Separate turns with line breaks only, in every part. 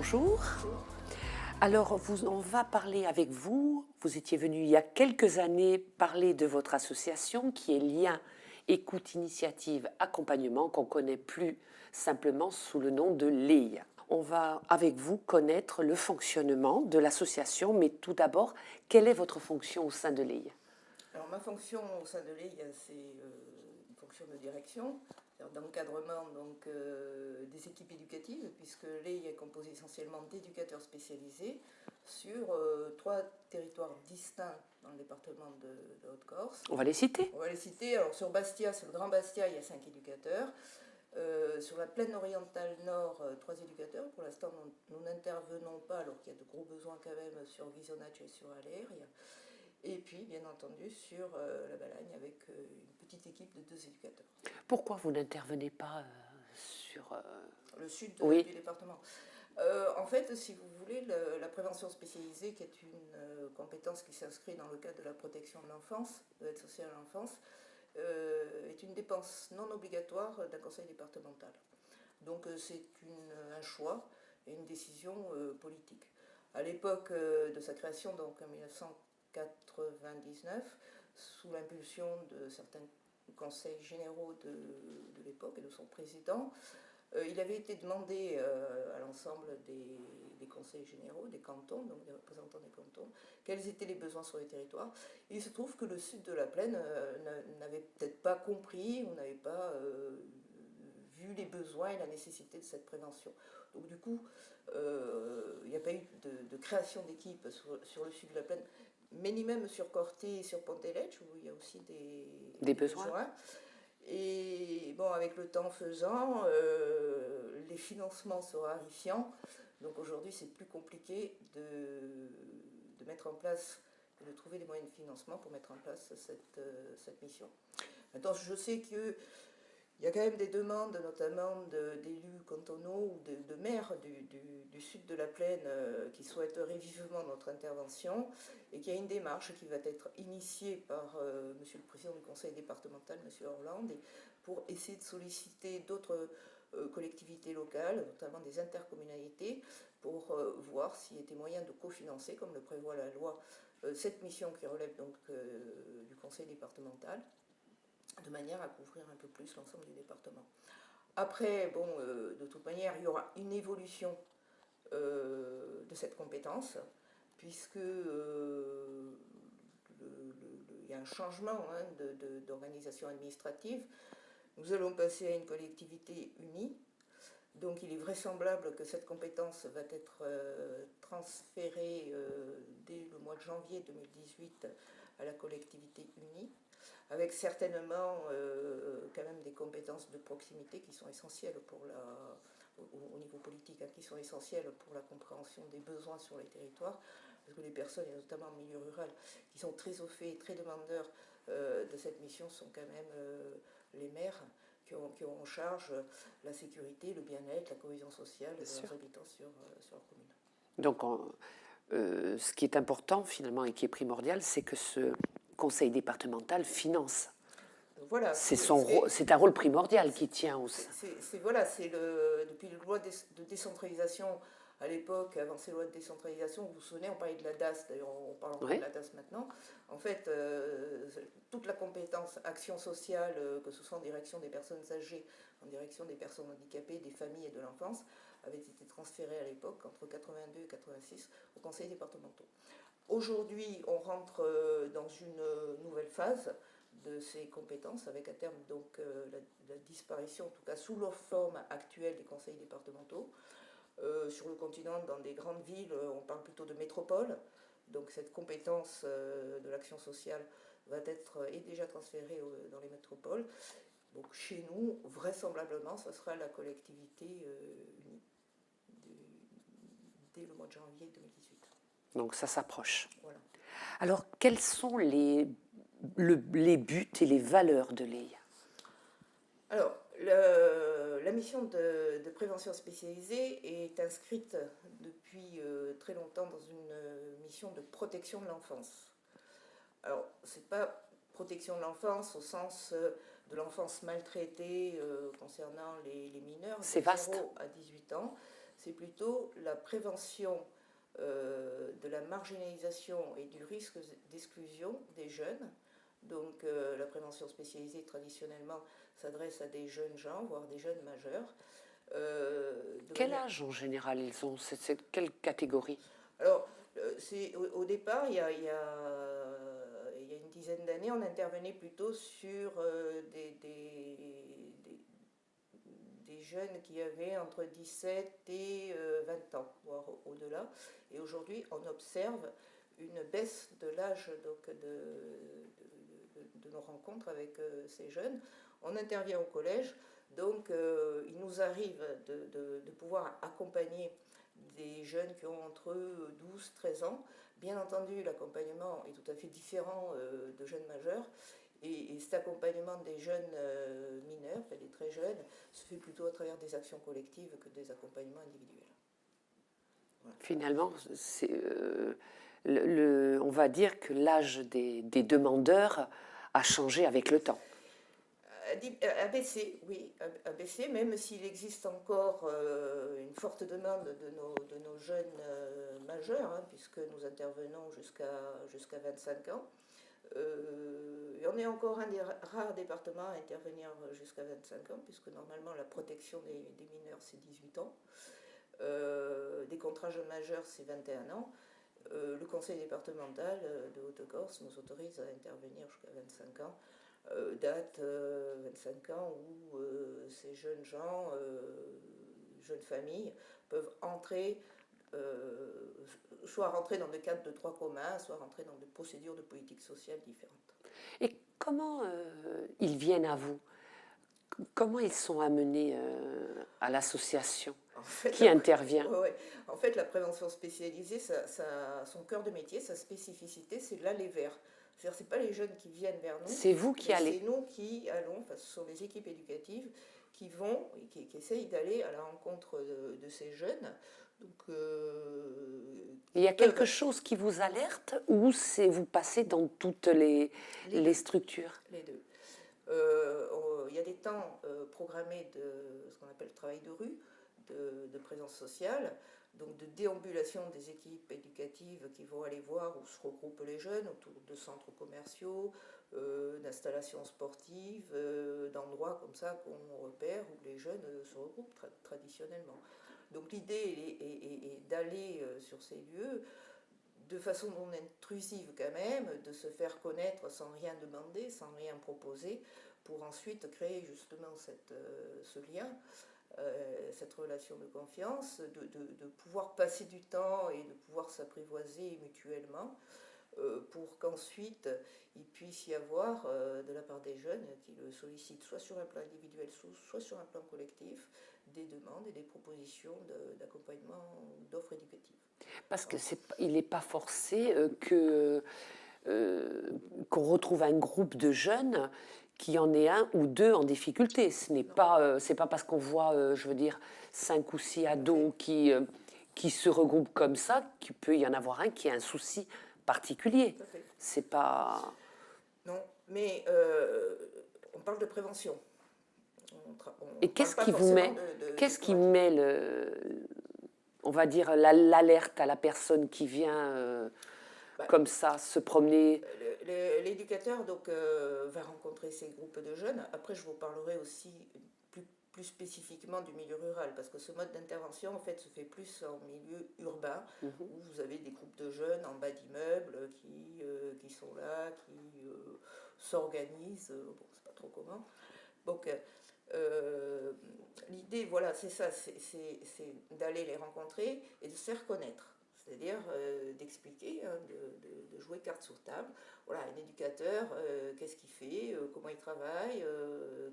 bonjour. Alors, on va parler avec vous. Vous étiez venu il y a quelques années parler de votre association qui est Lien, Écoute, Initiative, Accompagnement, qu'on connaît plus simplement sous le nom de LEI. On va avec vous connaître le fonctionnement de l'association, mais tout d'abord, quelle est votre fonction au sein de LEI?
Alors ma fonction au sein de l'EI, c'est une fonction de direction, d'encadrement des équipes éducatives, puisque l'EI est composé essentiellement d'éducateurs spécialisés sur 3 territoires distincts dans le département de Haute-Corse.
On va les citer.
On va les citer. Alors sur Bastia, c'est le Grand Bastia, il y a 5 éducateurs. Sur la plaine orientale nord, 3 éducateurs. Pour l'instant, nous n'intervenons pas, alors qu'il y a de gros besoins quand même sur Ghisonaccia et sur Alegria. Et puis, bien entendu, sur la Balagne, avec une petite équipe de 2 éducateurs.
Pourquoi vous n'intervenez pas sur...
Le sud
oui.
du département. En fait, si vous voulez, la prévention spécialisée, qui est une compétence qui s'inscrit dans le cadre de la protection de l'enfance, de l'aide sociale à l'enfance, est une dépense non obligatoire d'un conseil départemental. Donc c'est un choix et une décision politique. À l'époque de sa création, donc en 1999, sous l'impulsion de certains conseils généraux de l'époque et de son président, il avait été demandé à l'ensemble des conseils généraux, des cantons, donc des représentants des cantons, quels étaient les besoins sur les territoires. Et il se trouve que le sud de la plaine n'avait peut-être pas compris, ou n'avait pas vu les besoins et la nécessité de cette prévention. Donc du coup, il n'y a pas eu de création d'équipe sur le sud de la plaine, mais ni même sur Corté et sur Ponteletsch, où il y a aussi des besoins. Et bon, avec le temps faisant, les financements se raréfiant, donc aujourd'hui c'est plus compliqué de mettre en place, de trouver les moyens de financement pour mettre en place cette mission. Maintenant, je sais qu'il y a quand même des demandes, notamment d'élus cantonaux ou de maires du sud de la plaine qui souhaiteraient vivement notre intervention, et qu'il y a une démarche qui va être initiée par monsieur le président du conseil départemental, monsieur Orland, pour essayer de solliciter d'autres collectivités locales, notamment des intercommunalités, pour voir s'il était moyen de cofinancer, comme le prévoit la loi, cette mission qui relève donc du conseil départemental, de manière à couvrir un peu plus l'ensemble du département. Après, bon, de toute manière, il y aura une évolution de cette compétence, puisque il y a un changement d'organisation administrative. Nous allons passer à une collectivité unie, donc il est vraisemblable que cette compétence va être transférée dès le mois de janvier 2018 à la collectivité unie, avec certainement quand même des compétences de proximité qui sont essentielles au niveau politique, qui sont essentielles pour la compréhension des besoins sur les territoires, parce que les personnes, et notamment en milieu rural, qui sont très au fait, très demandeurs de cette mission, sont quand même les maires qui ont en charge la sécurité, le bien-être, la cohésion sociale de leurs habitants sur leur commune.
Donc, ce qui est important finalement et qui est primordial, c'est que ce conseil départemental finance.
Voilà,
c'est un rôle primordial qui tient aussi.
Depuis les lois de décentralisation à l'époque, avant ces lois de décentralisation, vous vous souvenez, on parlait de la DAS, d'ailleurs on parle encore de la DAS maintenant. En fait, toute la compétence action sociale, que ce soit en direction des personnes âgées, en direction des personnes handicapées, des familles et de l'enfance, avait été transférée à l'époque, entre 82 et 86, aux conseils départementaux. Aujourd'hui, on rentre dans une nouvelle phase de ces compétences, avec à terme donc la disparition, en tout cas sous leur forme actuelle, des conseils départementaux. Sur le continent, dans des grandes villes, on parle plutôt de métropole, donc cette compétence de l'action sociale est déjà transférée dans les métropoles. Donc chez nous, vraisemblablement, ce sera la collectivité unie dès le mois de janvier 2018.
Donc ça s'approche.
Voilà.
Alors, quels sont les buts et les valeurs de l'EI?
Alors, la mission de prévention spécialisée est inscrite depuis très longtemps dans une mission de protection de l'enfance. Alors, ce n'est pas protection de l'enfance au sens de l'enfance maltraitée concernant les mineurs de 0 à 18 ans. c'est plutôt la prévention de la marginalisation et du risque d'exclusion des jeunes. Donc la prévention spécialisée traditionnellement s'adresse à des jeunes gens, voire des jeunes majeurs.
Quel âge en général ils ont? C'est quelle catégorie?
Alors, au départ, il y a une dizaine d'années, on intervenait plutôt sur des jeunes qui avaient entre 17 et 20 ans, voire au-delà. Et aujourd'hui, on observe une baisse de l'âge de nos rencontres avec ces jeunes. On intervient au collège, donc il nous arrive de pouvoir accompagner des jeunes qui ont entre 12 et 13 ans. Bien entendu, l'accompagnement est tout à fait différent de jeunes majeurs. Et cet accompagnement des jeunes mineurs, enfin des très jeunes, se fait plutôt à travers des actions collectives que des accompagnements individuels.
Voilà. Finalement, on va dire que l'âge des demandeurs a changé avec le temps.
A baissé, oui, a baissé, même s'il existe encore une forte demande de nos jeunes majeurs, hein, puisque nous intervenons jusqu'à 25 ans. Et on est encore un des rares départements à intervenir jusqu'à 25 ans, puisque normalement la protection des mineurs c'est 18 ans. Des contrats jeunes majeurs c'est 21 ans. Le conseil départemental de Haute-Corse nous autorise à intervenir jusqu'à 25 ans. Date 25 ans où ces jeunes gens, jeunes familles, peuvent entrer, soit rentrer dans le cadre de droit commun, soit rentrer dans des procédures de politique sociale différentes.
Et comment ils viennent à vous? Comment ils sont amenés à l'association qui intervient?
Ouais. En fait, la prévention spécialisée, son cœur de métier, sa spécificité, c'est l'aller vers. C'est-à-dire, ce n'est pas les jeunes qui viennent vers nous.
C'est vous qui allez.
C'est nous qui allons, enfin, ce sont les équipes éducatives qui vont et qui essayent d'aller à la rencontre de ces jeunes. Donc,
il y a quelque chose qui vous alerte ou c'est vous passez dans toutes les structures?
Les deux. Il y a des temps programmés de ce qu'on appelle le travail de rue, de présence sociale, donc de déambulation des équipes éducatives qui vont aller voir où se regroupent les jeunes autour de centres commerciaux, d'installations sportives, d'endroits comme ça qu'on repère où les jeunes se regroupent traditionnellement. Donc l'idée est d'aller sur ces lieux de façon non intrusive quand même, de se faire connaître sans rien demander, sans rien proposer, pour ensuite créer justement ce lien, cette relation de confiance, de pouvoir passer du temps et de pouvoir s'apprivoiser mutuellement, pour qu'ensuite il puisse y avoir de la part des jeunes qui le sollicitent soit sur un plan individuel, soit sur un plan collectif, des demandes et des propositions d'accompagnement d'offres éducatives.
Parce qu'il n'est pas forcé qu'on retrouve un groupe de jeunes qui en ait un ou deux en difficulté. Ce n'est pas, c'est pas parce qu'on voit, je veux dire, 5 ou 6 ados qui se regroupent comme ça qu'il peut y en avoir un qui a un souci particulier. C'est pas...
Non, mais on parle de prévention.
Et qu'est-ce qui vous met, qu'est-ce qui met on va dire l'alerte à la personne qui vient comme ça se promener?
L'éducateur donc va rencontrer ces groupes de jeunes. Après, je vous parlerai aussi plus spécifiquement du milieu rural, parce que ce mode d'intervention en fait se fait plus en milieu urbain, où vous avez des groupes de jeunes en bas d'immeubles qui sont là, qui s'organisent. Bon, c'est pas trop comment. Donc l'idée, voilà, c'est ça, c'est d'aller les rencontrer et de se faire connaître. C'est-à-dire d'expliquer, hein, de jouer carte sur table. Voilà, un éducateur, qu'est-ce qu'il fait, comment il travaille,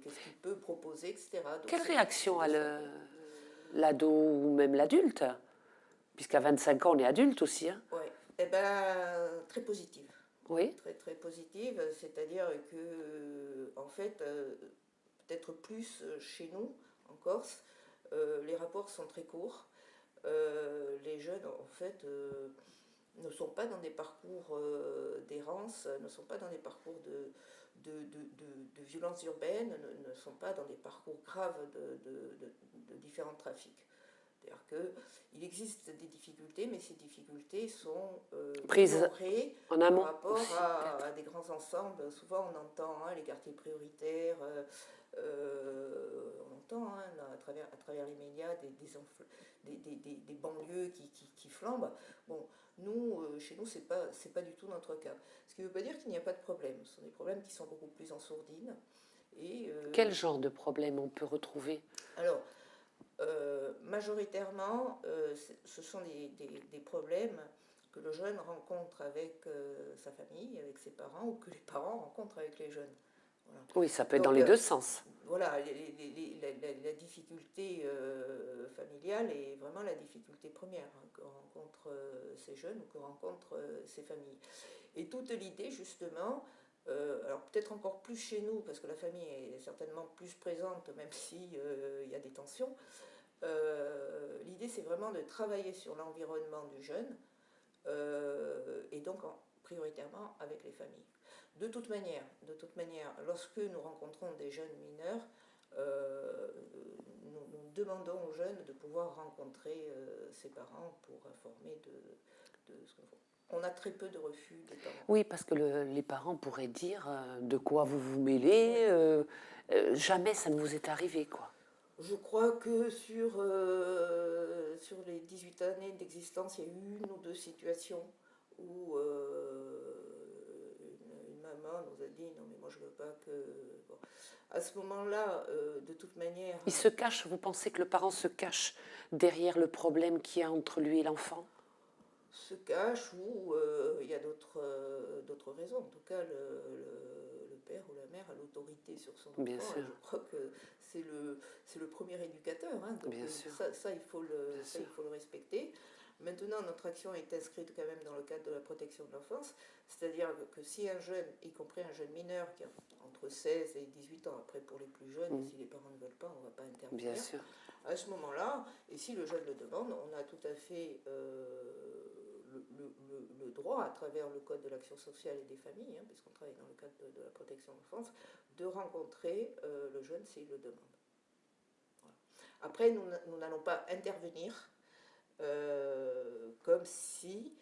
qu'est-ce qu'il peut proposer, etc. Donc,
quelle réaction a l'ado ou même l'adulte? Puisqu'à 25 ans, on est adulte aussi. Hein.
Oui, eh ben, très positive.
Oui.
Très, très positive, c'est-à-dire que, en fait, peut-être plus chez nous, en Corse, les rapports sont très courts. Les jeunes, en fait, ne sont pas dans des parcours d'errance, ne sont pas dans des parcours de violence urbaine, ne sont pas dans des parcours graves de différents trafics. C'est-à-dire qu'il existe des difficultés, mais ces difficultés sont
Prises
minorées
en
par
amont
rapport
aussi, peut-être.
à des grands ensembles. Souvent, on entend les quartiers prioritaires, on entend à travers les médias des banlieues qui flambent. Bon, nous, chez nous, c'est pas du tout notre cas. Ce qui ne veut pas dire qu'il n'y a pas de problème. Ce sont des problèmes qui sont beaucoup plus en sourdine. Et,
Quel genre de problème on peut retrouver?
alors, majoritairement, ce sont des problèmes que le jeune rencontre avec sa famille, avec ses parents, ou que les parents rencontrent avec les jeunes. Voilà.
Oui, ça peut être dans
Donc,
les deux sens.
voilà, la difficulté familiale est vraiment la difficulté première que rencontrent ces jeunes ou que rencontrent ces familles. Et toute l'idée, justement, alors peut-être encore plus chez nous, parce que la famille est certainement plus présente, même s'il y a des tensions, l'idée c'est vraiment de travailler sur l'environnement du jeune, et donc prioritairement avec les familles. De toute manière, lorsque nous rencontrons des jeunes mineurs, nous demandons aux jeunes de pouvoir rencontrer ses parents pour informer de ce qu'on fait. On a très peu de refus des parents.
Oui, parce que les parents pourraient dire de quoi vous vous mêlez, jamais ça ne vous est arrivé, quoi.
Je crois que sur les 18 années d'existence, il y a eu une ou deux situations où une maman nous a dit non mais moi je veux pas que... Bon. À ce moment-là, de toute manière...
Il se cache, vous pensez que le parent se cache derrière le problème qu'il y a entre lui et l'enfant?
Se cache ou il y a d'autres raisons. En tout cas, le père ou la mère a l'autorité sur son enfant.
Bien sûr.
Et je crois que c'est le premier éducateur. Hein, donc
Bien sûr.
Ça, il faut le respecter. Maintenant, notre action est inscrite quand même dans le cadre de la protection de l'enfance. C'est-à-dire que si un jeune, y compris un jeune mineur qui a entre 16 et 18 ans, après pour les plus jeunes, si les parents ne veulent pas, on ne va pas intervenir.
Bien sûr.
À ce moment-là, et si le jeune le demande, on a tout à fait le droit, à travers le Code de l'action sociale et des familles, hein, puisqu'on travaille dans le cadre de la protection de l'enfance, de rencontrer le jeune s'il le demande. Voilà. Après, nous n'allons pas intervenir comme si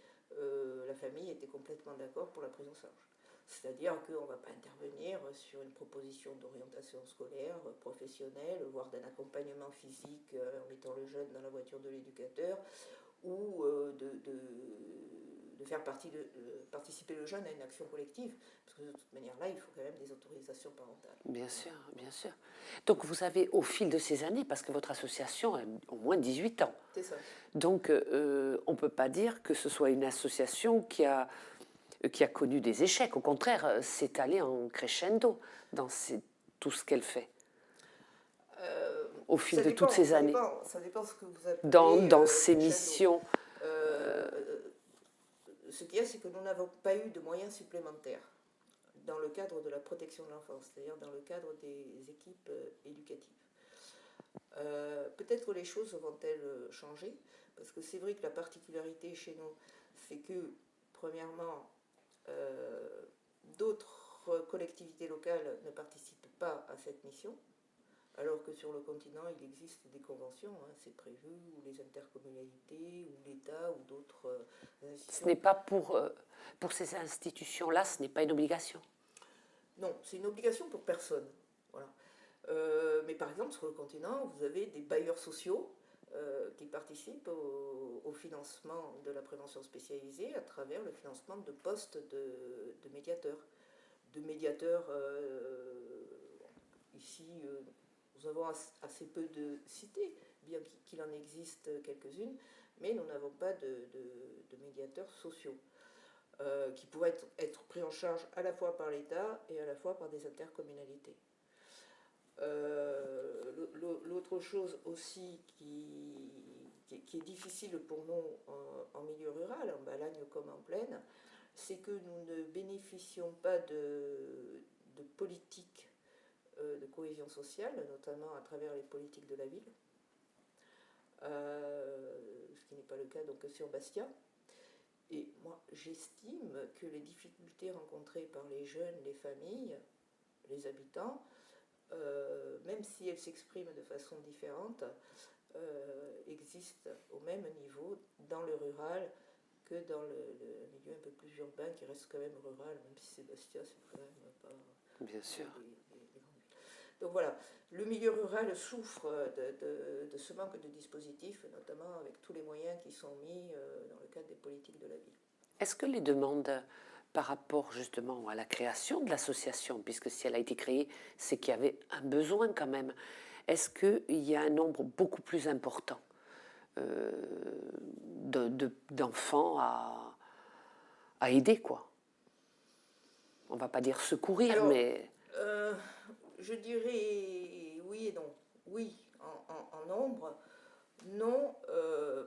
la famille était complètement d'accord pour la prise en charge. C'est-à-dire qu'on ne va pas intervenir sur une proposition d'orientation scolaire, professionnelle, voire d'un accompagnement physique en mettant le jeune dans la voiture de l'éducateur, ou de faire participer le jeune à une action collective, parce que de toute manière-là, il faut quand même des autorisations parentales.
Bien sûr, bien sûr. Donc vous avez, au fil de ces années, parce que votre association a au moins 18 ans,
c'est ça.
Donc on ne peut pas dire que ce soit une association qui a connu des échecs. Au contraire, c'est allé en crescendo dans tout ce qu'elle fait. Au fil de toutes ces années.
Ça dépend ce que vous appelez
dans ces missions.
Ce qu'il y a, c'est que nous n'avons pas eu de moyens supplémentaires dans le cadre de la protection de l'enfance, c'est-à-dire dans le cadre des équipes éducatives. Peut-être les choses vont-elles changer, parce que c'est vrai que la particularité chez nous, c'est que, premièrement, d'autres collectivités locales ne participent pas à cette mission, alors que sur le continent, il existe des conventions, hein, c'est prévu, ou les intercommunalités, ou l'État, ou d'autres institutions.
Ce n'est pas pour ces institutions-là, ce n'est pas une obligation.
Non, c'est une obligation pour personne. Voilà. Mais par exemple, sur le continent, vous avez des bailleurs sociaux qui participent au financement de la prévention spécialisée à travers le financement de postes de médiateurs. Ici, nous avons assez peu de cités, bien qu'il en existe quelques-unes, mais nous n'avons pas de médiateurs sociaux qui pourraient être pris en charge à la fois par l'État et à la fois par des intercommunalités. L'autre chose aussi qui est difficile pour nous en milieu rural, en Balagne comme en plaine, c'est que nous ne bénéficions pas de politique de cohésion sociale, notamment à travers les politiques de la ville, ce qui n'est pas le cas donc sur Bastia. Et moi, j'estime que les difficultés rencontrées par les jeunes, les familles, les habitants, même si elles s'expriment de façon différente, existent au même niveau dans le rural que dans le milieu un peu plus urbain qui reste quand même rural, même si Sébastien c'est quand même pas
Bien sûr.
des grandes villes. Donc voilà, le milieu rural souffre de ce manque de dispositifs, notamment avec tous les moyens qui sont mis dans le cadre des politiques de la ville.
Est-ce que les demandes par rapport justement à la création de l'association, puisque si elle a été créée, c'est qu'il y avait un besoin quand même, est-ce qu'il y a un nombre beaucoup plus important d'enfants à aider, quoi? On va pas dire secourir,
Alors,
mais...
je dirais oui et non. Oui, en nombre, non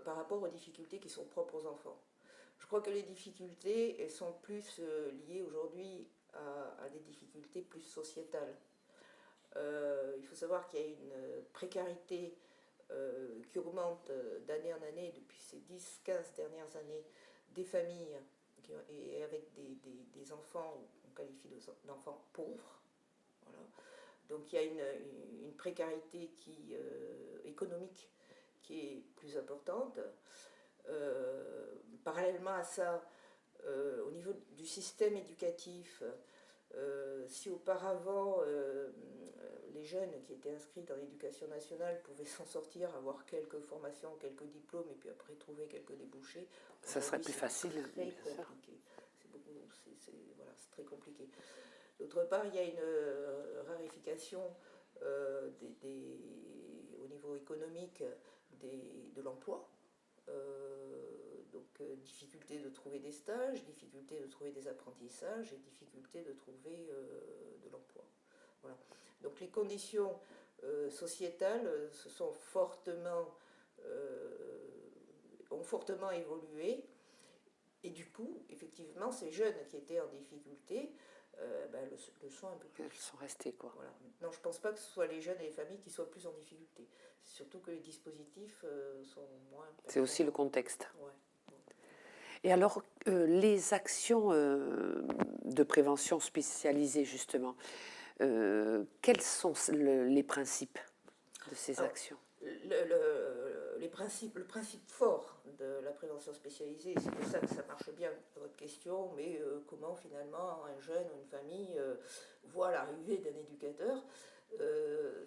par rapport aux difficultés qui sont propres aux enfants. Je crois que les difficultés, elles sont plus liées aujourd'hui à des difficultés plus sociétales. Il faut savoir qu'il y a une précarité qui augmente d'année en année depuis ces 10-15 dernières années des familles et avec des enfants, on qualifie d'enfants pauvres. Voilà. Donc il y a une précarité économique qui est plus importante. Parallèlement à ça, au niveau du système éducatif, si auparavant les jeunes qui étaient inscrits dans l'éducation nationale pouvaient s'en sortir, avoir quelques formations, quelques diplômes et puis après trouver quelques débouchés,
ça serait plus facile.
C'est très compliqué. C'est très compliqué. D'autre part, il y a une raréfication au niveau économique de l'emploi. Donc difficulté de trouver des stages, difficulté de trouver des apprentissages et difficulté de trouver de l'emploi. Voilà. Donc les conditions sociétales ont fortement évolué et du coup, effectivement, ces jeunes qui étaient en difficulté le sont un peu plus.
Elles sont restées, quoi.
Voilà. Non, je ne pense pas que ce soit les jeunes et les familles qui soient plus en difficulté. C'est surtout que les dispositifs sont moins...
C'est aussi le contexte.
Ouais.
Et alors, les actions de prévention spécialisées, justement, quels sont les principes de ces actions?
Le principe fort de la prévention spécialisée, c'est pour ça que ça marche bien votre question, mais comment finalement un jeune ou une famille voit l'arrivée d'un éducateur,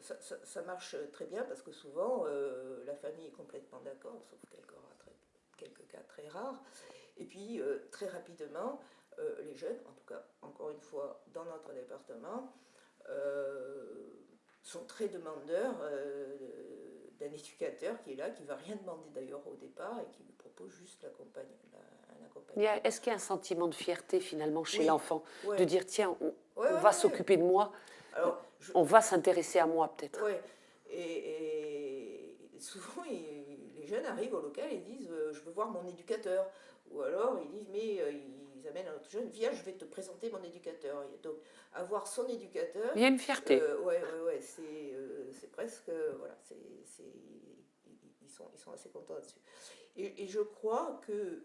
ça marche très bien parce que souvent la famille est complètement d'accord, sauf quelques cas très rares, et puis très rapidement les jeunes, en tout cas encore une fois dans notre département, sont très demandeurs d'un éducateur qui est là, qui ne va rien demander d'ailleurs au départ et qui lui propose juste un accompagnement.
Est-ce qu'il y a un sentiment de fierté finalement chez
Oui,
l'enfant,
ouais.
de dire tiens, on
Ouais,
va s'occuper de moi,
alors,
on va s'intéresser à moi peut-être?
Oui, et souvent les jeunes arrivent au local et disent je veux voir mon éducateur. Ou alors ils disent mais ils amènent un autre jeune, viens je vais te présenter mon éducateur. Et donc avoir son éducateur.
Il y a une fierté.
Ouais, c'est presque voilà, ils sont assez contents là-dessus. Et je crois que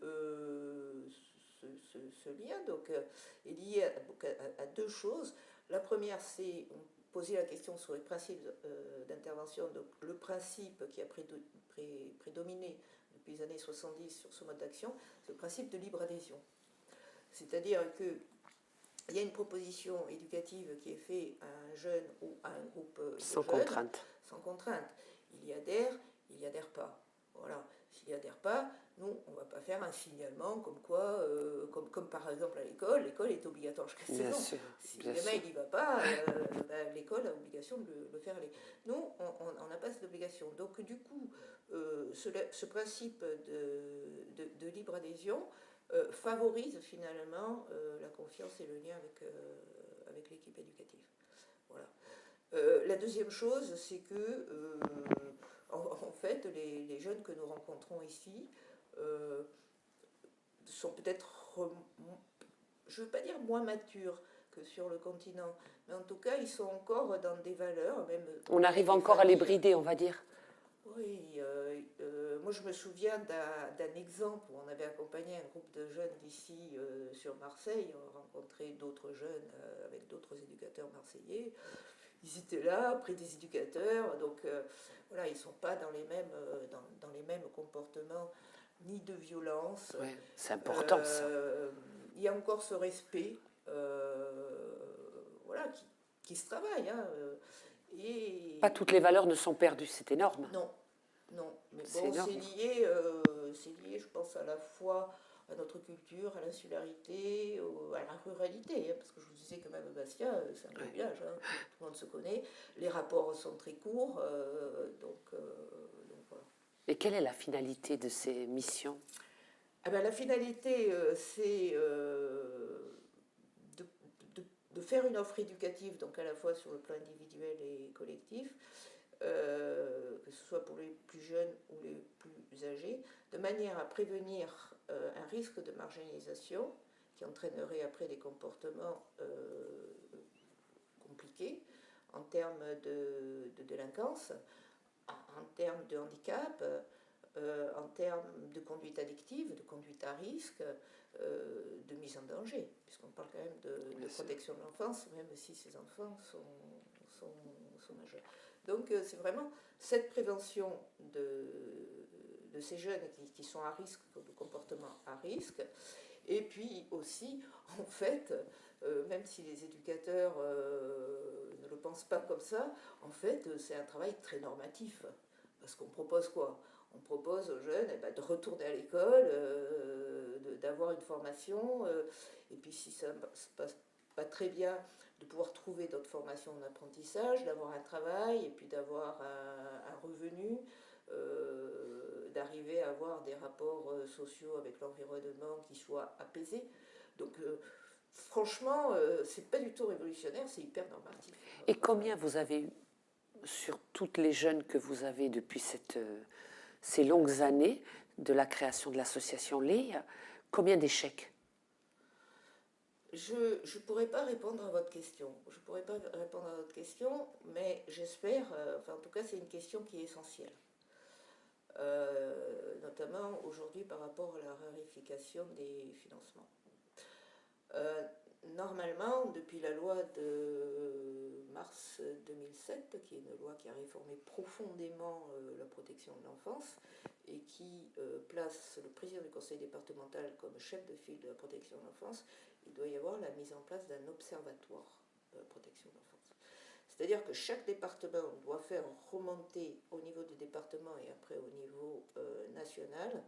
ce lien donc est lié à deux choses. La première, c'est poser la question sur les principes d'intervention. Donc le principe qui a prédominé depuis les années 70 sur ce mode d'action, c'est le principe de libre adhésion. C'est-à-dire qu'il y a une proposition éducative qui est faite à un jeune ou à un groupe de
sans
jeunes,
contrainte.
Sans contrainte. Il y adhère pas. Voilà. S'il n'y adhère pas, nous, on ne va pas faire un signalement comme quoi, comme par exemple à l'école est obligatoire jusqu'à 16 ans. Si le gamin n'y va pas, l'école a l'obligation de le faire aller. Nous, on n'a pas cette obligation. Donc du coup, ce principe de libre adhésion favorise finalement la confiance et le lien avec l'équipe éducative. Voilà. La deuxième chose, c'est que en fait, les jeunes que nous rencontrons ici sont peut-être, je ne veux pas dire moins matures que sur le continent, mais en tout cas, ils sont encore dans des valeurs. Même
on arrive encore à les brider, on va dire.
Oui, moi je me souviens d'un exemple où on avait accompagné un groupe de jeunes d'ici sur Marseille, on rencontrait d'autres jeunes avec d'autres éducateurs marseillais. ils étaient là, près des éducateurs, donc voilà, ils ne sont pas dans les mêmes comportements, ni de violence.
Ouais, c'est important ça.
Il y a encore ce respect, voilà, qui se travaille. Hein, et
Pas toutes les valeurs ne sont perdues, c'est énorme.
non, non. Mais
C'est
bon,
énorme.
c'est lié, je pense, à la fois à notre culture, à l'insularité, à la ruralité, hein, parce que je vous disais que même Bastia, c'est un petit village, hein, tout le monde se connaît, les rapports sont très courts, donc voilà.
Et quelle est la finalité de ces missions?
Ah ben, la finalité, c'est de, de faire une offre éducative, donc à la fois sur le plan individuel et collectif, que ce soit pour les plus jeunes ou les plus âgés, de manière à prévenir un risque de marginalisation qui entraînerait après des comportements compliqués en termes de délinquance, en termes de handicap, en termes de conduite addictive, de conduite à risque, de mise en danger, puisqu'on parle quand même de protection de l'enfance, même si ces enfants sont majeurs. Donc c'est vraiment cette prévention de ces jeunes qui sont à risque, de comportements à risque, et puis aussi, en fait, même si les éducateurs ne le pensent pas comme ça, en fait, c'est un travail très normatif. Parce qu'on propose quoi? On propose aux jeunes de retourner à l'école, d'avoir une formation, et puis si ça ne se passe pas très bien, de pouvoir trouver d'autres formations en apprentissage, d'avoir un travail, et puis d'avoir un revenu, d'arriver à avoir des rapports sociaux avec l'environnement qui soient apaisés. Donc franchement, c'est pas du tout révolutionnaire, c'est hyper normatif.
Et combien vous avez eu sur toutes les jeunes que vous avez depuis ces longues années de la création de l'association Lé, combien d'échecs?
Je ne pourrais pas répondre à votre question. Je pourrais pas répondre à votre question, mais j'espère, enfin en tout cas c'est une question qui est essentielle. Notamment aujourd'hui par rapport à la raréfaction des financements. Normalement, depuis la loi de mars 2007, qui est une loi qui a réformé profondément la protection de l'enfance et qui place le président du conseil départemental comme chef de file de la protection de l'enfance, il doit y avoir la mise en place d'un observatoire de la protection de l'enfance. C'est-à-dire que chaque département doit faire remonter au niveau du département et après au niveau national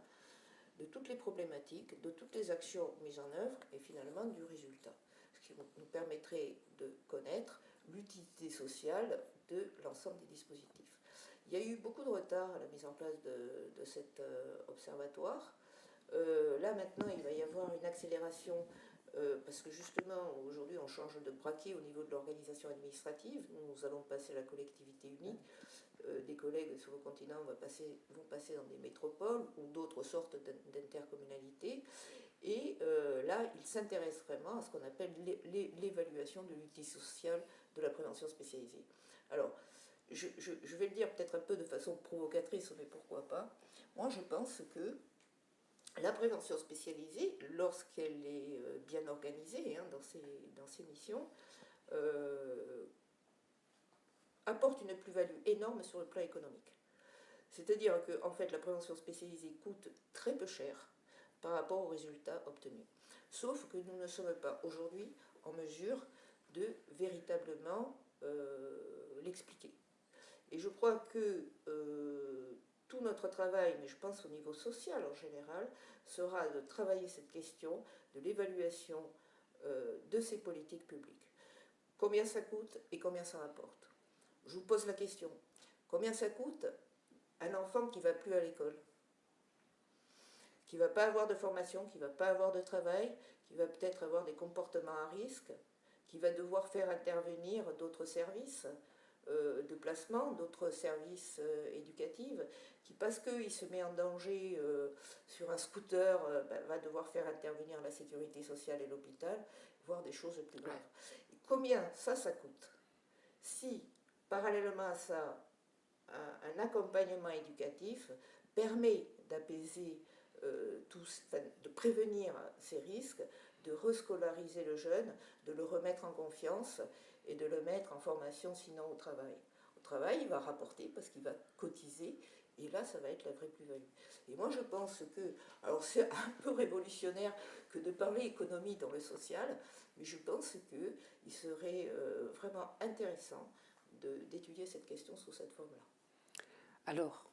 de toutes les problématiques, de toutes les actions mises en œuvre et finalement du résultat. Ce qui nous permettrait de connaître l'utilité sociale de l'ensemble des dispositifs. Il y a eu beaucoup de retard à la mise en place de cet observatoire. Là maintenant, il va y avoir une accélération parce que justement, aujourd'hui, on change de braquet au niveau de l'organisation administrative. Nous allons passer à la collectivité unique. Des collègues sur le continent vont passer dans des métropoles ou d'autres sortes d'intercommunalités. Et là, ils s'intéressent vraiment à ce qu'on appelle l'évaluation de l'utilité sociale de la prévention spécialisée. Alors, je vais le dire peut-être un peu de façon provocatrice, mais pourquoi pas. Moi, je pense que la prévention spécialisée, lorsqu'elle est bien organisée dans ses missions, apporte une plus-value énorme sur le plan économique. C'est-à-dire que en fait, la prévention spécialisée coûte très peu cher par rapport aux résultats obtenus. Sauf que nous ne sommes pas aujourd'hui en mesure de véritablement l'expliquer. Et je crois que tout notre travail, mais je pense au niveau social en général, sera de travailler cette question de l'évaluation de ces politiques publiques. Combien ça coûte et combien ça rapporte? Je vous pose la question. Combien ça coûte un enfant qui ne va plus à l'école, qui ne va pas avoir de formation, qui ne va pas avoir de travail, qui va peut-être avoir des comportements à risque, qui va devoir faire intervenir d'autres services de placement, d'autres services éducatifs, qui parce qu'il se met en danger sur un scooter, va devoir faire intervenir la sécurité sociale et l'hôpital, voire des choses plus graves. Et combien ça coûte? Si, parallèlement à ça, un accompagnement éducatif permet d'apaiser de prévenir ces risques, de rescolariser le jeune, de le remettre en confiance et de le mettre en formation sinon au travail. Au travail, il va rapporter parce qu'il va cotiser, et là, ça va être la vraie plus-value. Et moi, je pense que, alors c'est un peu révolutionnaire que de parler économie dans le social, mais je pense qu'il serait vraiment intéressant d'étudier cette question sous cette forme-là.
Alors,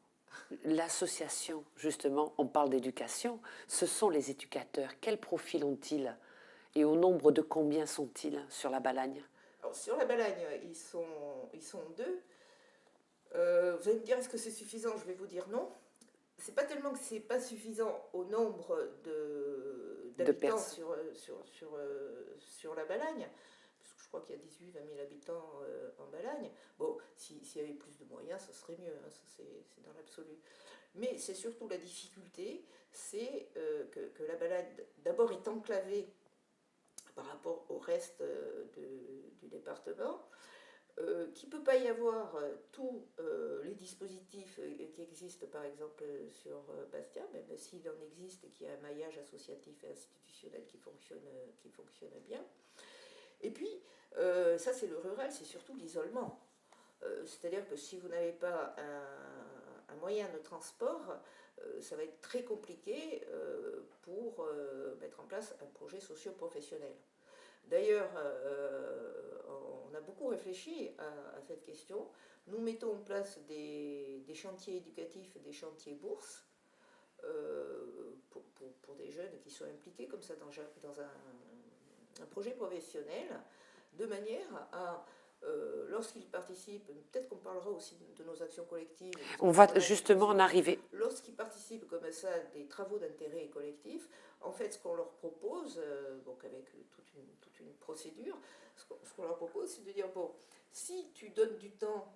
l'association, justement, on parle d'éducation, ce sont les éducateurs. Quel profil ont-ils et au nombre de combien sont-ils sur la Balagne?
Alors, sur la Balagne, ils sont 2. Vous allez me dire, est-ce que c'est suffisant? Je vais vous dire non. C'est pas tellement que c'est pas suffisant au nombre d'habitants sur la Balagne, parce que je crois qu'il y a 18-20 000 habitants en Balagne. Bon, s'il y avait plus de moyens, ça serait mieux, hein, ça c'est dans l'absolu. Mais c'est surtout la difficulté, c'est que la Balagne, d'abord, est enclavée par rapport au reste du département, qu'il ne peut pas y avoir tous les dispositifs qui existent par exemple sur Bastia, même s'il en existe et qu'il y a un maillage associatif et institutionnel qui fonctionne bien. Et puis, ça c'est le rural, c'est surtout l'isolement. C'est-à-dire que si vous n'avez pas un moyen de transport, ça va être très compliqué pour mettre en place un projet socio-professionnel. D'ailleurs, on a beaucoup réfléchi à cette question. Nous mettons en place des chantiers éducatifs, des chantiers bourses pour des jeunes qui sont impliqués comme ça dans un projet professionnel, de manière à, lorsqu'ils participent, peut-être qu'on parlera aussi de nos actions collectives.
On va justement en arriver.
Lorsqu'ils participent comme ça à des travaux d'intérêt collectif, en fait, ce qu'on leur propose, donc avec toute une procédure, ce qu'on leur propose, c'est de dire, bon, si tu donnes du temps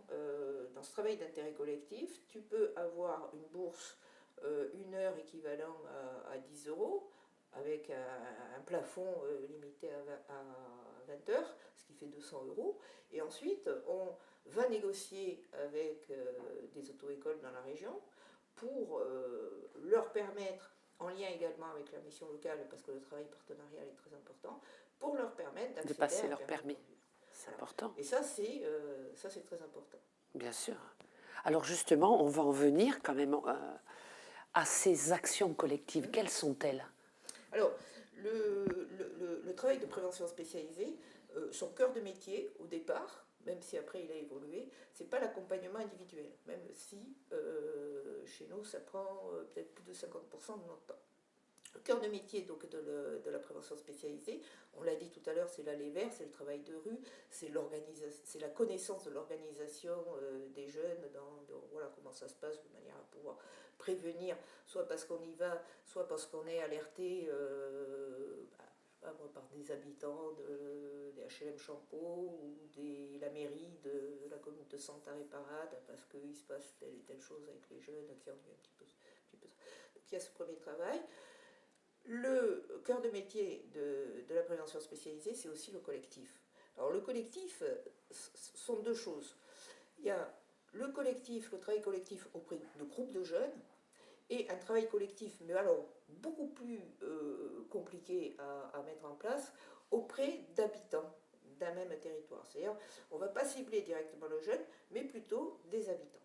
dans ce travail d'intérêt collectif, tu peux avoir une bourse, 1 heure équivalent à 10 euros, avec un plafond limité à 20 heures, ce qui fait 200 euros. Et ensuite, on va négocier avec des auto-écoles dans la région pour leur permettre, en lien également avec la mission locale, parce que le travail partenarial est très important, pour leur permettre d'accéder
de passer
à
leur permis. C'est
voilà.
important.
Et ça, c'est très important.
Bien sûr. Alors justement, on va en venir quand même à ces actions collectives. Quelles sont-elles?
Alors, le travail de prévention spécialisée, son cœur de métier au départ, même si après il a évolué, c'est pas l'accompagnement individuel, même si chez nous ça prend peut-être plus de 50% de notre temps. Le cœur de métier donc, de la prévention spécialisée, on l'a dit tout à l'heure, c'est l'aller vers, c'est le travail de rue, c'est la connaissance de l'organisation des jeunes, voilà comment ça se passe de manière à pouvoir prévenir, soit parce qu'on y va, soit parce qu'on est alerté par des habitants des HLM Champeau ou la mairie de la commune de Santaré-Parade, parce qu'il se passe telle et telle chose avec les jeunes qui ont eu un petit peu. Donc il y a ce premier travail. Le cœur de métier de la prévention spécialisée, c'est aussi le collectif. Alors le collectif, sont 2 choses. Il y a le collectif, le travail collectif auprès de groupes de jeunes, et un travail collectif, mais alors beaucoup plus compliqué à mettre en place, auprès d'habitants d'un même territoire. C'est-à-dire, on ne va pas cibler directement le jeune, mais plutôt des habitants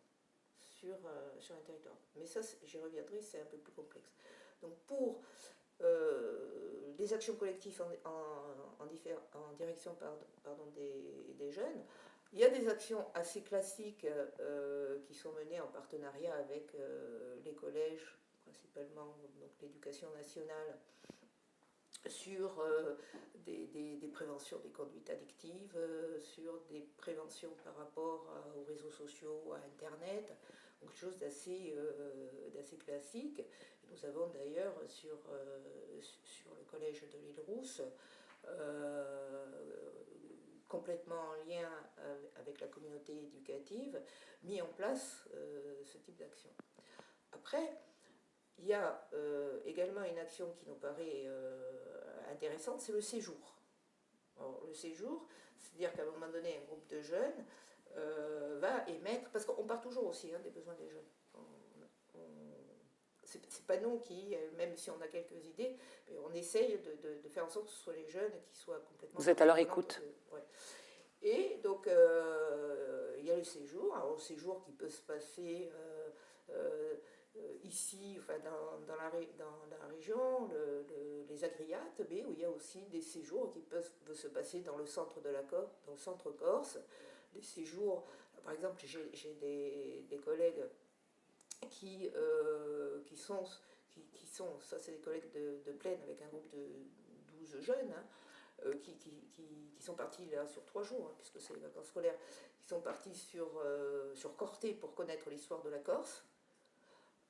sur un territoire. Mais ça, j'y reviendrai, c'est un peu plus complexe. Donc pour des actions collectives en direction des jeunes, il y a des actions assez classiques qui sont menées en partenariat avec les collèges, principalement donc l'éducation nationale, sur des préventions des conduites addictives, sur des préventions par rapport aux réseaux sociaux, à Internet, donc chose d'assez classique. Nous avons d'ailleurs sur le collège de l'Île-Rousse, complètement en lien avec la communauté éducative, mis en place ce type d'action. Après, il y a également une action qui nous paraît intéressante, c'est le séjour. Alors, le séjour, c'est-à-dire qu'à un moment donné, un groupe de jeunes va émettre, parce qu'on part toujours aussi des besoins des jeunes. C'est pas nous qui, même si on a quelques idées, on essaye de faire en sorte que ce soit les jeunes qui soient complètement...
Vous êtes à leur écoute.
Ouais. Et donc, il y a le séjour. Alors, le séjour qui peut se passer ici, enfin, dans la région, les Agriates, mais où il y a aussi des séjours qui peuvent se passer dans le centre de dans le centre Corse. Des séjours, par exemple, j'ai des collègues qui sont, ça c'est des collègues de Plaine avec un groupe de 12 jeunes, hein, qui sont partis là sur 3 jours, hein, puisque c'est les vacances scolaires, qui sont partis sur Corté pour connaître l'histoire de la Corse,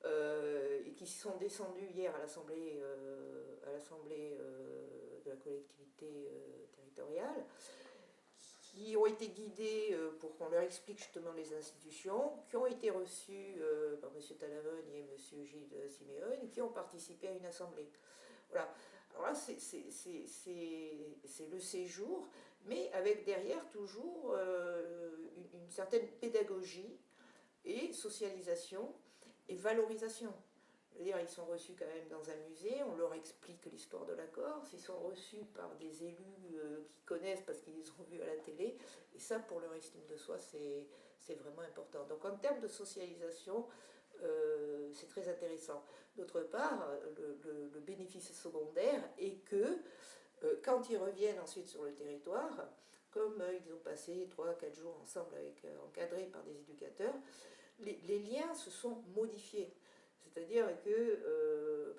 et qui sont descendus hier à l'Assemblée de la collectivité territoriale, qui ont été guidés pour qu'on leur explique justement les institutions, qui ont été reçus par M. Talavone et M. Gilles Siméon, qui ont participé à une assemblée. Voilà. Alors là, c'est le séjour, mais avec derrière toujours une certaine pédagogie et socialisation et valorisation. C'est-à-dire, ils sont reçus quand même dans un musée, on leur explique l'histoire de la Corse, ils sont reçus par des élus qui connaissent parce qu'ils les ont vus à la télé, et ça, pour leur estime de soi, c'est vraiment important. Donc, en termes de socialisation, c'est très intéressant. D'autre part, le bénéfice secondaire est que quand ils reviennent ensuite sur le territoire, comme ils ont passé 3-4 jours ensemble, encadrés par des éducateurs, les liens se sont modifiés. C'est-à-dire que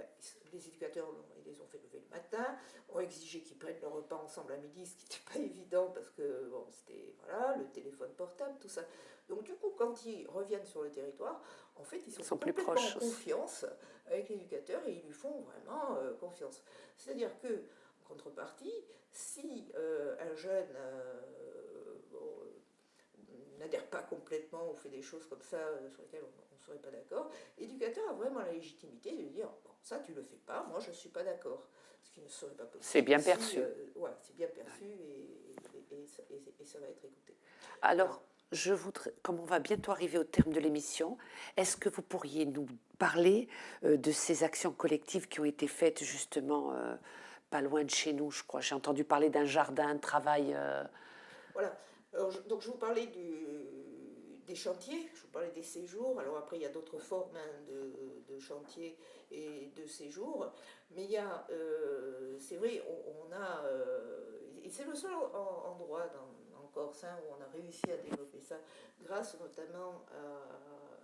les éducateurs ils les ont fait lever le matin, ont exigé qu'ils prennent leur repas ensemble à midi, ce qui n'était pas évident parce que bon, c'était voilà, le téléphone portable, tout ça. Donc du coup, quand ils reviennent sur le territoire, en fait, ils sont
plus
complètement
proches
en confiance avec l'éducateur et ils lui font vraiment confiance. C'est-à-dire que, en contrepartie, si un jeune n'adhère pas complètement ou fait des choses comme ça sur lesquelles on ne serait pas d'accord, l'éducateur a vraiment la légitimité de dire bon, ça tu le fais pas, moi je ne suis pas d'accord. Ce qui ne serait pas possible.
C'est bien perçu.
Ouais, c'est bien perçu et ça va être écouté.
Alors, je voudrais, comme on va bientôt arriver au terme de l'émission, est-ce que vous pourriez nous parler de ces actions collectives qui ont été faites justement pas loin de chez nous, je crois. J'ai entendu parler d'un jardin de travail.
Voilà. Alors, donc je vous parlais des chantiers, je vous parlais des séjours. Alors après, il y a d'autres formes de chantiers et de séjours. Mais il y a, c'est vrai, on a, et c'est le seul endroit en Corse où on a réussi à développer ça, grâce notamment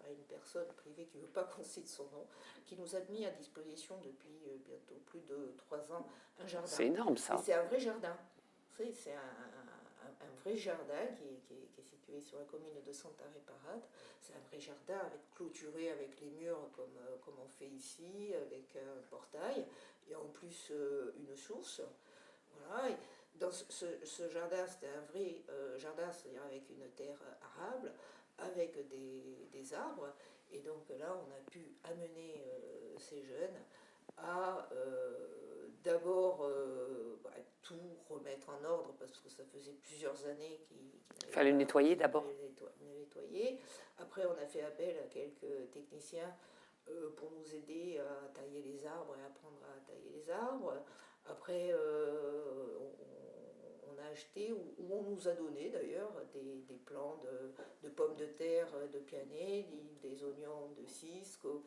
à une personne privée qui ne veut pas qu'on cite son nom, qui nous a mis à disposition depuis bientôt plus de 3 ans un jardin.
C'est énorme ça.
Et c'est un vrai jardin. C'est un vrai jardin qui est situé sur la commune de Santaré-Parade. C'est un vrai jardin clôturé avec les murs comme on fait ici, avec un portail et en plus une source. Voilà. Et dans ce jardin, c'était un vrai jardin, c'est-à-dire avec une terre arable, avec des arbres. Et donc là, on a pu amener ces jeunes à d'abord tout remettre en ordre parce que ça faisait plusieurs années qu'il
fallait nettoyer d'abord.
Nettoyer. Après, on a fait appel à quelques techniciens pour nous aider à tailler les arbres et apprendre à tailler les arbres. Après, on a acheté, ou on nous a donné d'ailleurs, des plants de pommes de terre de Pianet, des oignons de Cisco.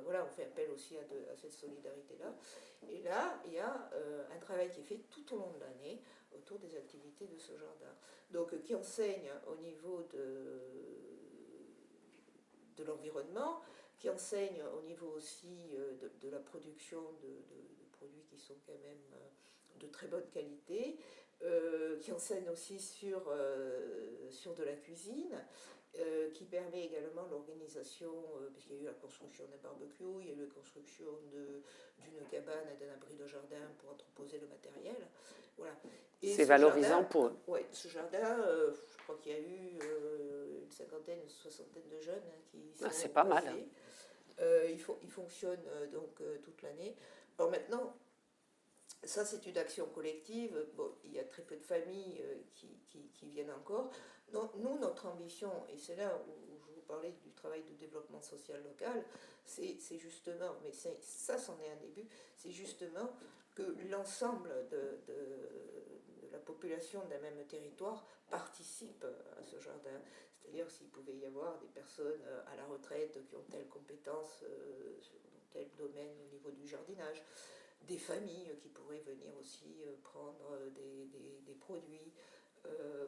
Voilà, on fait appel aussi à cette solidarité-là. Et là, il y a un travail qui est fait tout au long de l'année autour des activités de ce jardin. Donc, qui enseigne au niveau de l'environnement, qui enseigne au niveau aussi de la production de produits qui sont quand même de très bonne qualité, qui enseigne aussi sur de la cuisine, qui permet également l'organisation, puisqu'il y a eu la construction d'un barbecue, il y a eu la construction d'une cabane et d'un abri de jardin pour entreposer le matériel. Voilà.
C'est valorisant pour eux.
Oui, ce jardin, je crois qu'il y a eu une cinquantaine, une soixantaine de jeunes qui sont
c'est pas mal.
Il fonctionne donc toute l'année. Alors maintenant, ça c'est une action collective. Bon, il y a très peu de familles qui viennent encore. Donc, nous, notre ambition, et c'est là où je vous parlais du travail de développement social local, c'est justement, mais ça c'en est un début, c'est justement que l'ensemble de la population d'un même territoire participe à ce jardin. C'est-à-dire s'il pouvait y avoir des personnes à la retraite qui ont telle compétence dans tel domaine au niveau du jardinage, des familles qui pourraient venir aussi prendre des produits.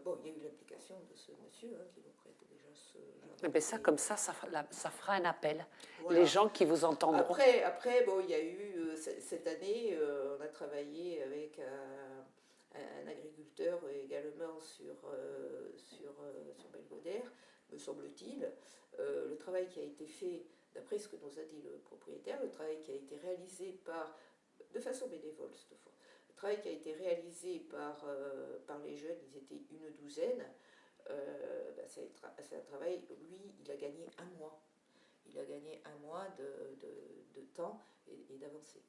Bon, il y a eu l'implication de ce monsieur qui nous prête déjà ce jardin.
Mais ça, comme ça fera un appel.
Voilà.
Les gens qui vous entendront.
Après bon, il y a eu, cette année, on a travaillé avec un agriculteur également sur Belgodère, me semble-t-il. Le travail qui a été fait, d'après ce que nous a dit le propriétaire, le travail qui a été réalisé de façon bénévole cette fois, le travail qui a été réalisé par les jeunes, ils étaient une douzaine, c'est un travail, lui, il a gagné un mois. Il a gagné un mois de temps et d'avancée.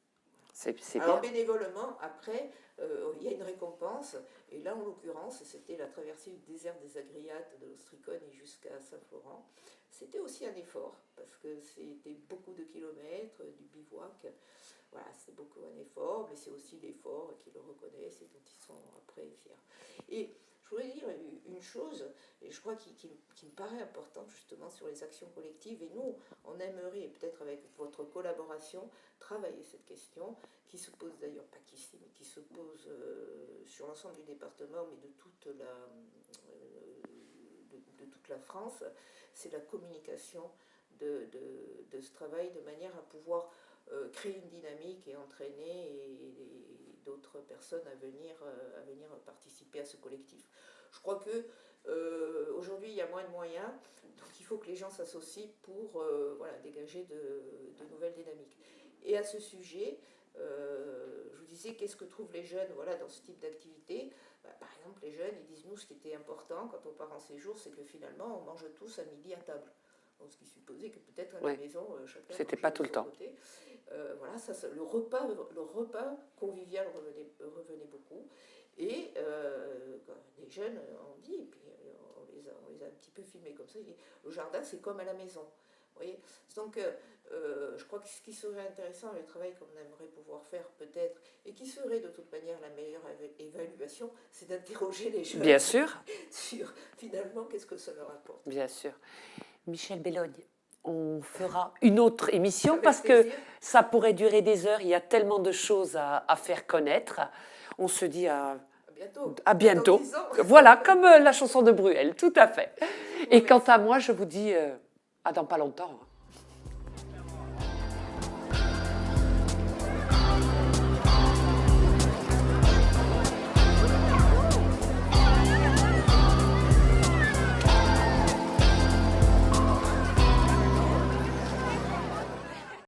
Alors bien. Bénévolement, après, il y a une récompense, et là en l'occurrence, c'était la traversée du désert des Agriates de l'Ostricone et jusqu'à Saint-Florent. C'était aussi un effort, parce que c'était beaucoup de kilomètres, du bivouac. Voilà, c'est beaucoup un effort, mais c'est aussi l'effort qu'ils le reconnaissent et dont ils sont après fiers. Et je voudrais dire une chose, et je crois qu'il me paraît important justement sur les actions collectives, et nous, on aimerait, peut-être avec votre collaboration, travailler cette question, qui se pose d'ailleurs, pas qu'ici, mais qui se pose sur l'ensemble du département, mais de toute la France, c'est la communication de ce travail, de manière à pouvoir créer une dynamique et entraîner d'autres personnes à venir participer à ce collectif. Je crois que aujourd'hui il y a moins de moyens, donc il faut que les gens s'associent pour dégager de nouvelles dynamiques. Et à ce sujet, je vous disais, qu'est-ce que trouvent les jeunes dans ce type d'activité ? Par exemple, les jeunes, ils disent, nous, ce qui était important quand on part en séjour, c'est que finalement, on mange tous à midi à table. Donc, ce qui supposait que peut-être à la maison, chacun
c'était pas tout le temps.
Côté. Le repas convivial revenait beaucoup. Et les jeunes ont dit, et puis on les a un petit peu filmés comme ça, ils disent, le jardin, c'est comme à la maison. Vous voyez ? Donc, je crois que ce qui serait intéressant, le travail qu'on aimerait pouvoir faire peut-être, et qui serait de toute manière la meilleure évaluation, c'est d'interroger les jeunes.
Bien sûr.
Sur finalement qu'est-ce que ça leur apporte.
Bien sûr. Michel Bellogne, on fera une autre émission
avec
parce
plaisir.
Que ça pourrait durer des heures. Il y a tellement de choses à faire connaître. On se dit à
bientôt.
À bientôt.
Dans 10 ans.
Voilà, comme la chanson de Bruel, tout à fait. Et quant à moi, je vous dis à dans pas longtemps.